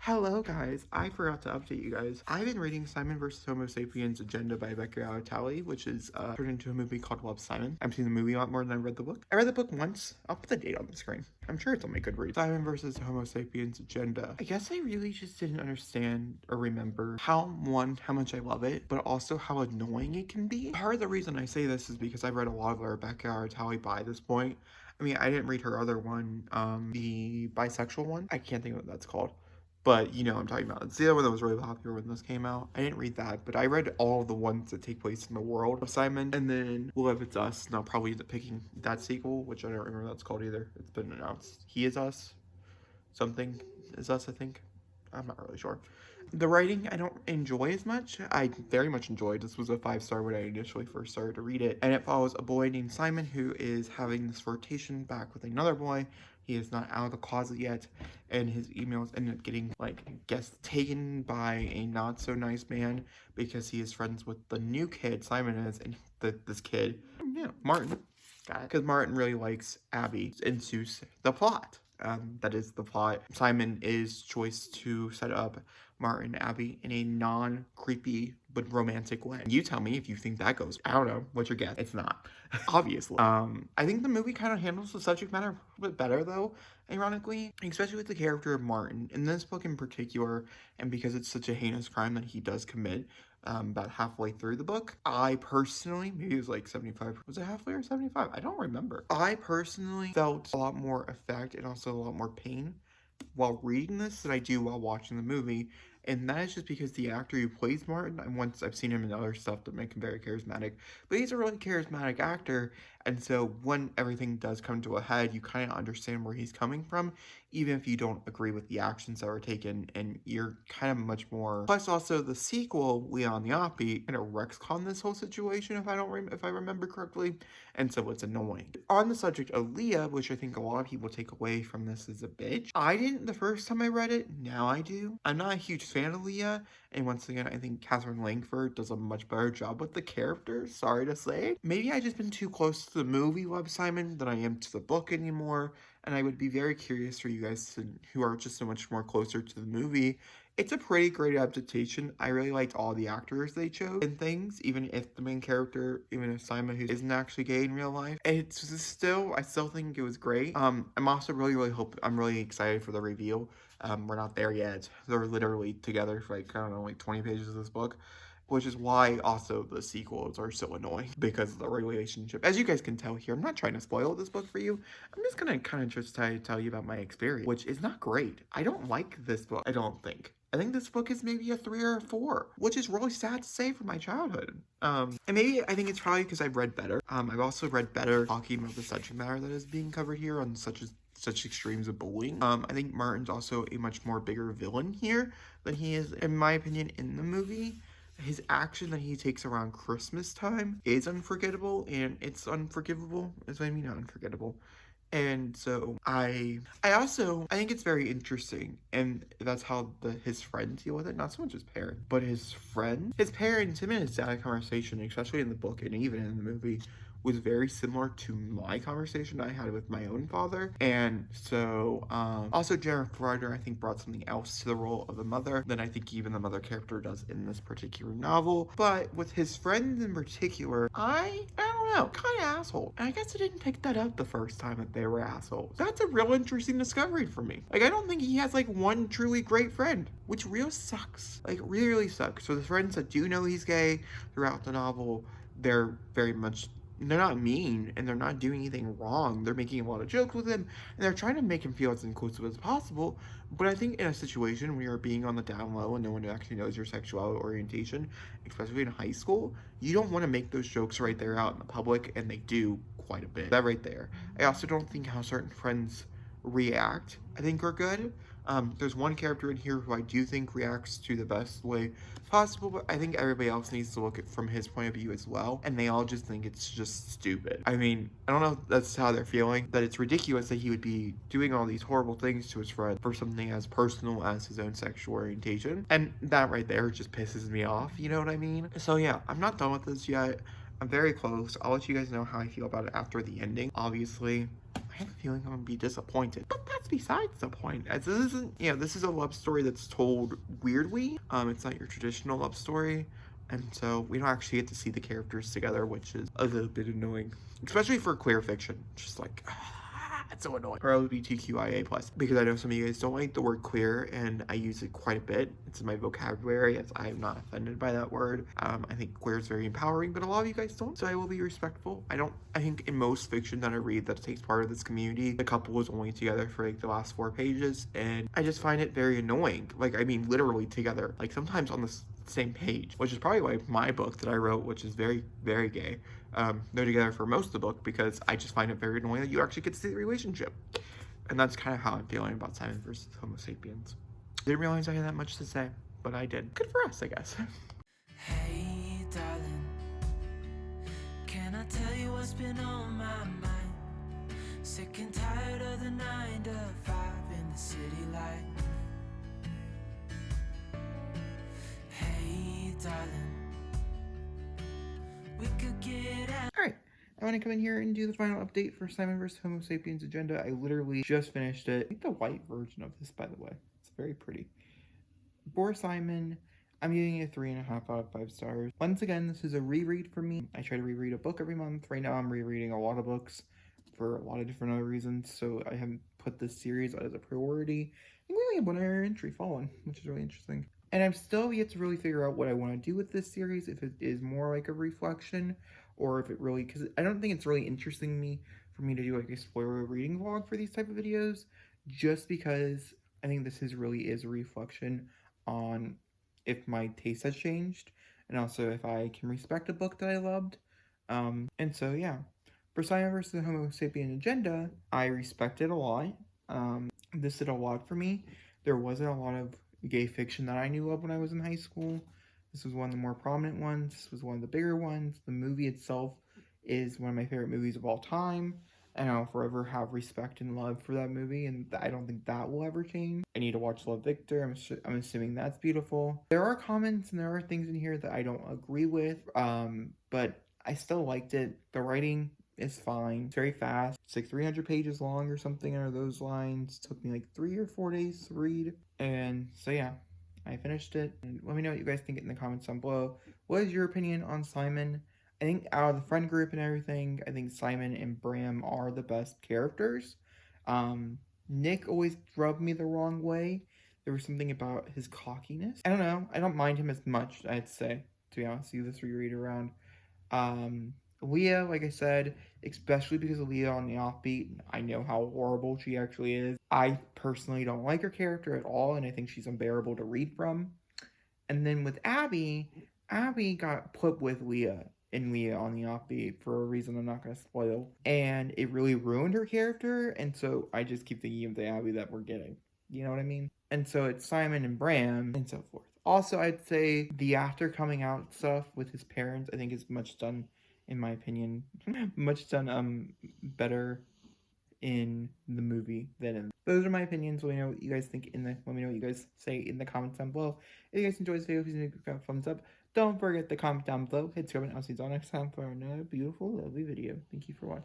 Hello guys, I forgot to update you guys. I've been reading Simon vs. Homo Sapiens Agenda by Becca Alatali, which is turned into a movie called Love, Simon. I've seen the movie a lot more than I read the book. I read the book once. I'll put the date on the screen. I'm sure it's only a good read. Simon vs. Homo Sapiens Agenda. I guess I really just didn't understand or remember how much I love it, but also how annoying it can be. Part of the reason I say this is because I've read a lot of Rebecca Alatali by this point. I mean, I didn't read her other one, the bisexual one. I can't think of what that's called. But you know what I'm talking about. It's the other one that was really popular when this came out. I didn't read that, but I read all of the ones that take place in the world of Simon. And then Will If It's Us, and I'll probably end up picking that sequel, which I don't remember what that's called either. It's been announced. He Is Us. Something is Us, I think. I'm not really sure. The writing I don't enjoy as much. I very much enjoyed. This was a 5-star when I initially first started to read it. And it follows a boy named Simon who is having this flirtation back with another boy. He is not out of the closet yet, and his emails end up getting, taken by a not-so-nice man because he is friends with the new kid, Simon is, and this kid, Martin. Got it. Because Martin really likes Abby. Ensues the plot. That is the plot. Simon is choice to set up Martin and Abby in a non-creepy but romantic way. You tell me if you think that goes. I don't know. What's your guess? It's not. Obviously. I think the movie kind of handles the subject matter a little bit better though, ironically, especially with the character of Martin. In this book in particular, and because it's such a heinous crime that he does commit, about halfway through the book. I personally, maybe it was like 75, was it halfway or 75? I don't remember. I personally felt a lot more effect and also a lot more pain while reading this than I do while watching the movie. And that is just because the actor who plays Martin, and once I've seen him in other stuff that make him very charismatic, but he's a really charismatic actor, and so when everything does come to a head, you kind of understand where he's coming from, even if you don't agree with the actions that were taken, and you're kind of much more. Plus, also the sequel, Leon the Offbeat, kind of retcon this whole situation, if I remember correctly, and so it's annoying. On the subject of Leah, which I think a lot of people take away from this as a bitch, I didn't the first time I read it. Now I do. I'm not a huge fan of Leah, and once again, I think Catherine Langford does a much better job with the character, sorry to say. Maybe I've just been too close to the movie Love, Simon than I am to the book anymore, and I would be very curious for you guys who are just so much more closer to the movie. It's a pretty great adaptation. I really liked all the actors they chose and things, even if the main character, even if Simon, who isn't actually gay in real life, I still think it was great. I'm also I'm really excited for the reveal. We're not there yet. They're literally together for I don't know, 20 pages of this book. Which is why also the sequels are so annoying because of the relationship. As you guys can tell here, I'm not trying to spoil this book for you. I'm just gonna kind of just tell you about my experience, which is not great. I don't like this book, I don't think. I think this book is maybe a 3 or a 4, which is really sad to say for my childhood. And maybe I think it's probably because I've read better. I've also read better talking about the subject matter that is being covered here on such extremes of bullying. I think Martin's also a much more bigger villain here than he is, in my opinion, in the movie. His action that he takes around Christmas time is unforgettable, and it's unforgivable. That's what I mean, not unforgettable. And so I think it's very interesting, and that's how his friends deal with it. Not so much his parents, but his parents, him and his dad conversation, especially in the book and even in the movie, was very similar to my conversation I had with my own father. And so, also Jennifer Ryder, I think, brought something else to the role of the mother than I think even the mother character does in this particular novel. But with his friends in particular, I don't know, kind of asshole. And I guess I didn't pick that up the first time that they were assholes. That's a real interesting discovery for me. I don't think he has one truly great friend, which really sucks. Really, really sucks. So the friends that do know he's gay throughout the novel, they're not mean, and they're not doing anything wrong. They're making a lot of jokes with him, and they're trying to make him feel as inclusive as possible. But I think in a situation where you're being on the down low and no one actually knows your sexual orientation, especially in high school, you don't want to make those jokes right there out in the public, and they do quite a bit. That right there. I also don't think how certain friends react, I think, are good. There's one character in here who I do think reacts to the best way possible, but I think everybody else needs to look at from his point of view as well, and they all just think it's just stupid. I mean, I don't know if that's how they're feeling, that it's ridiculous that he would be doing all these horrible things to his friend for something as personal as his own sexual orientation, and that right there just pisses me off, you know what I mean? So yeah, I'm not done with this yet. I'm very close. I'll let you guys know how I feel about it after the ending. Obviously, I have a feeling I'm gonna be disappointed. But that's besides the point, as this isn't, this is a love story that's told weirdly. It's not your traditional love story. And so we don't actually get to see the characters together, which is a little bit annoying. Especially for queer fiction. Just like, it's so annoying. Or LGBTQIA+. Because I know some of you guys don't like the word queer, and I use it quite a bit. It's in my vocabulary, as I am not offended by that word. I think queer is very empowering, but a lot of you guys don't, so I will be respectful. I think in most fiction that I read that takes part of this community, the couple is only together for like the last 4 pages, and I just find it very annoying. Like, I mean, literally together. Like, sometimes on the same page, which is probably why my book that I wrote, which is very, very gay, they're together for most of the book, because I just find it very annoying that you actually get to see the relationship. And that's kind of how I'm feeling about Simon versus Homo sapiens. Didn't realize I had that much to say, but I did. Good for us, I guess. Hey, darling, can I tell you what's been on my mind? Sick and tired of the 9 to 5 in the city life. Hey, darling, we could get out. Alright, I want to come in here and do the final update for Simon vs. Homo sapiens Agenda. I literally just finished it. I think the white version of this, by the way. It's very pretty. For Simon, I'm giving it 3.5 out of 5 stars. Once again, this is a reread for me. I try to reread a book every month. Right now, I'm rereading a lot of books for a lot of different other reasons, so I haven't put this series as a priority. And we only have one other entry, Fallen, which is really interesting. And I'm still yet to really figure out what I want to do with this series, if it is more like a reflection, or if it really, because I don't think it's really interesting me for me to do like a spoiler reading vlog for these type of videos, just because I think this really is a reflection on if my taste has changed, and also if I can respect a book that I loved. And so yeah, for Simon vs. the Homo sapien Agenda, I respect it a lot. This did a lot for me. There wasn't a lot of gay fiction that I knew of when I was in high school. This was one of the more prominent ones. This was one of the bigger ones. The movie itself is one of my favorite movies of all time, and I'll forever have respect and love for that movie, and I don't think that will ever change. I need to watch Love, Victor. I'm assuming that's beautiful. There are comments and there are things in here that I don't agree with, but I still liked it. The writing is fine. It's very fast. It's like 300 pages long or something under those lines. It took me like 3 or 4 days to read. And so yeah, I finished it. And let me know what you guys think in the comments down below. What is your opinion on Simon? I think out of the friend group and everything, I think Simon and Bram are the best characters. Nick always rubbed me the wrong way. There was something about his cockiness. I don't know. I don't mind him as much, I'd say, to be honest with you, this reread around. Leah, like I said, especially because of Leah on the offbeat, I know how horrible she actually is. I personally don't like her character at all, and I think she's unbearable to read from. And then with Abby got put with Leah and Leah on the offbeat for a reason I'm not going to spoil. And it really ruined her character, and so I just keep thinking of the Abby that we're getting. You know what I mean? And so it's Simon and Bram, and so forth. Also, I'd say the after coming out stuff with his parents, I think is much done, in my opinion, much done better in the movie than in. Those are my opinions. Let me know what you guys think let me know what you guys say in the comments down below. If you guys enjoyed this video, please give it a thumbs up. Don't forget to comment down below, hit subscribe, and I'll see you all next time for another beautiful, lovely video. Thank you for watching.